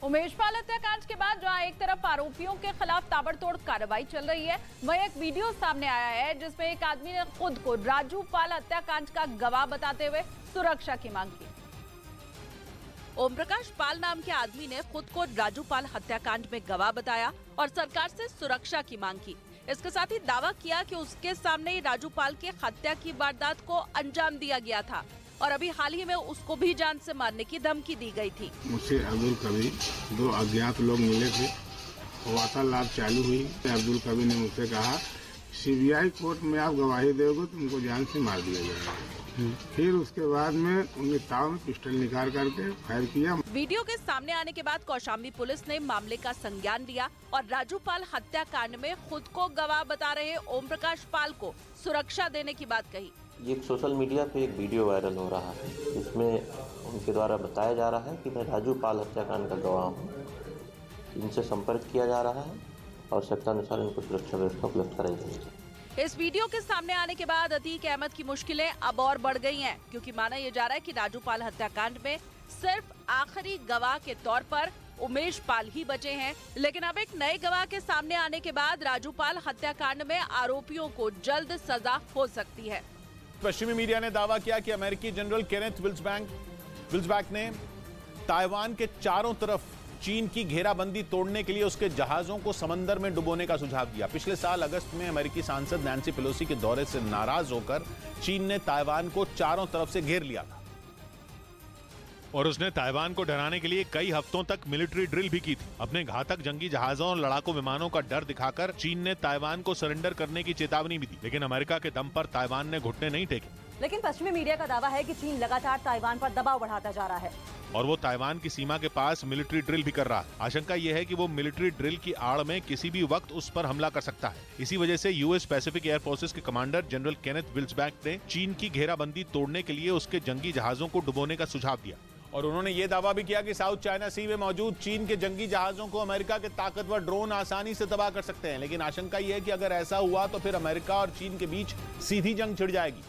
उमेश पाल हत्याकांड के बाद जहां एक तरफ आरोपियों के खिलाफ ताबड़तोड़ कार्रवाई चल रही है, वहीं एक वीडियो सामने आया है जिसमें एक आदमी ने खुद को राजू पाल हत्याकांड का गवाह बताते हुए सुरक्षा की मांग की। ओम प्रकाश पाल नाम के आदमी ने खुद को राजू पाल हत्याकांड में गवाह बताया और सरकार से सुरक्षा की मांग की। इसके साथ ही दावा किया कि उसके सामने ही राजू पाल की हत्या की वारदात को अंजाम दिया गया था और अभी हाल ही में उसको भी जान से मारने की धमकी दी गई थी। मुझसे अब्दुल कबीर दो अज्ञात लोग मिले थे, वार्तालाप चालू हुई। अब्दुल कबीर ने मुझसे कहा सीबीआई कोर्ट में आप गवाही दोगे तो उनको जान से मार दिया जाएगा। फिर उसके बाद में उन्हें ताव में पिस्टल निकाल करके फायर किया। वीडियो के सामने आने के बाद कौशाम्बी पुलिस ने मामले का संज्ञान लिया और राजू पाल हत्याकांड में खुद को गवाह बता रहे ओम प्रकाश पाल को सुरक्षा देने की बात कही। ये सोशल मीडिया पे एक वीडियो वायरल हो रहा है, इसमें उनके द्वारा बताया जा रहा है कि मैं राजू पाल हत्याकांड का गवाह हूँ। इनसे संपर्क किया जा रहा है और आवश्यकतानुसार इनको सुरक्षा व्यवस्था उपलब्ध कराई जाएगी। इस वीडियो के सामने आने के बाद अतीक अहमद की मुश्किलें अब और बढ़ गई हैं, क्योंकि माना यह जा रहा है कि राजू पाल हत्याकांड में सिर्फ आखिरी गवाह के तौर पर उमेश पाल ही बचे हैं। लेकिन अब एक नए गवाह के सामने आने के बाद राजू पाल हत्याकांड में आरोपियों को जल्द सजा हो सकती है। पश्चिमी मीडिया ने दावा किया कि अमेरिकी जनरल केनेथ विल्सबैक ने ताइवान के चारों तरफ चीन की घेराबंदी तोड़ने के लिए उसके जहाजों को समंदर में डुबोने का सुझाव दिया। पिछले साल अगस्त में अमेरिकी सांसद नैन्सी पेलोसी के दौरे से नाराज होकर चीन ने ताइवान को चारों तरफ से घेर लिया था और उसने ताइवान को डराने के लिए कई हफ्तों तक मिलिट्री ड्रिल भी की थी। अपने घातक जंगी जहाजों और लड़ाकू विमानों का डर दिखाकर चीन ने ताइवान को सरेंडर करने की चेतावनी भी दी, लेकिन अमेरिका के दम पर ताइवान ने घुटने नहीं टेके। लेकिन पश्चिमी मीडिया का दावा है कि चीन लगातार ताइवान पर दबाव बढ़ाता जा रहा है और वो ताइवान की सीमा के पास मिलिट्री ड्रिल भी कर रहा है। आशंका यह है कि वो मिलिट्री ड्रिल की आड़ में किसी भी वक्त उस पर हमला कर सकता है। इसी वजह से यूएस पैसिफिक एयर फोर्सेस के कमांडर जनरल केनेथ विल्सबैक ने चीन की घेराबंदी तोड़ने के लिए उसके जंगी जहाजों को डुबोने का सुझाव दिया। और उन्होंने ये दावा भी किया कि साउथ चाइना सी में मौजूद चीन के जंगी जहाजों को अमेरिका के ताकतवर ड्रोन आसानी से तबाह कर सकते हैं। लेकिन आशंका यह है कि अगर ऐसा हुआ तो फिर अमेरिका और चीन के बीच सीधी जंग छिड़ जाएगी,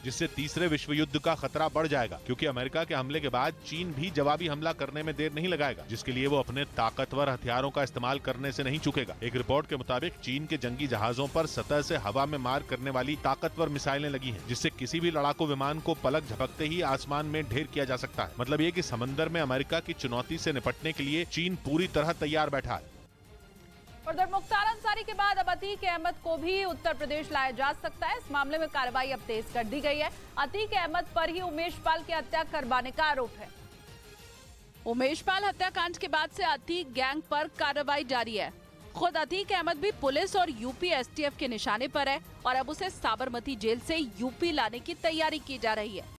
जिससे तीसरे विश्व युद्ध का खतरा बढ़ जाएगा, क्योंकि अमेरिका के हमले के बाद चीन भी जवाबी हमला करने में देर नहीं लगाएगा, जिसके लिए वो अपने ताकतवर हथियारों का इस्तेमाल करने से नहीं चूकेगा। एक रिपोर्ट के मुताबिक चीन के जंगी जहाजों पर सतह से हवा में मार करने वाली ताकतवर मिसाइलें लगी हैं, जिससे किसी भी लड़ाकू विमान को पलक झपकते ही आसमान में ढेर किया जा सकता है। मतलब ये कि समंदर में अमेरिका की चुनौती से निपटने के लिए चीन पूरी तरह तैयार बैठा है। उधर मुख्तार अंसारी के बाद अब अतीक अहमद को भी उत्तर प्रदेश लाया जा सकता है। इस मामले में कार्रवाई अब तेज कर दी गई है। अतीक अहमद पर ही उमेश पाल की हत्या करवाने का आरोप है। उमेश पाल हत्याकांड के बाद से अतीक गैंग पर कार्रवाई जारी है। खुद अतीक अहमद भी पुलिस और यूपी एसटीएफ के निशाने पर है और अब उसे साबरमती जेल से यूपी लाने की तैयारी की जा रही है।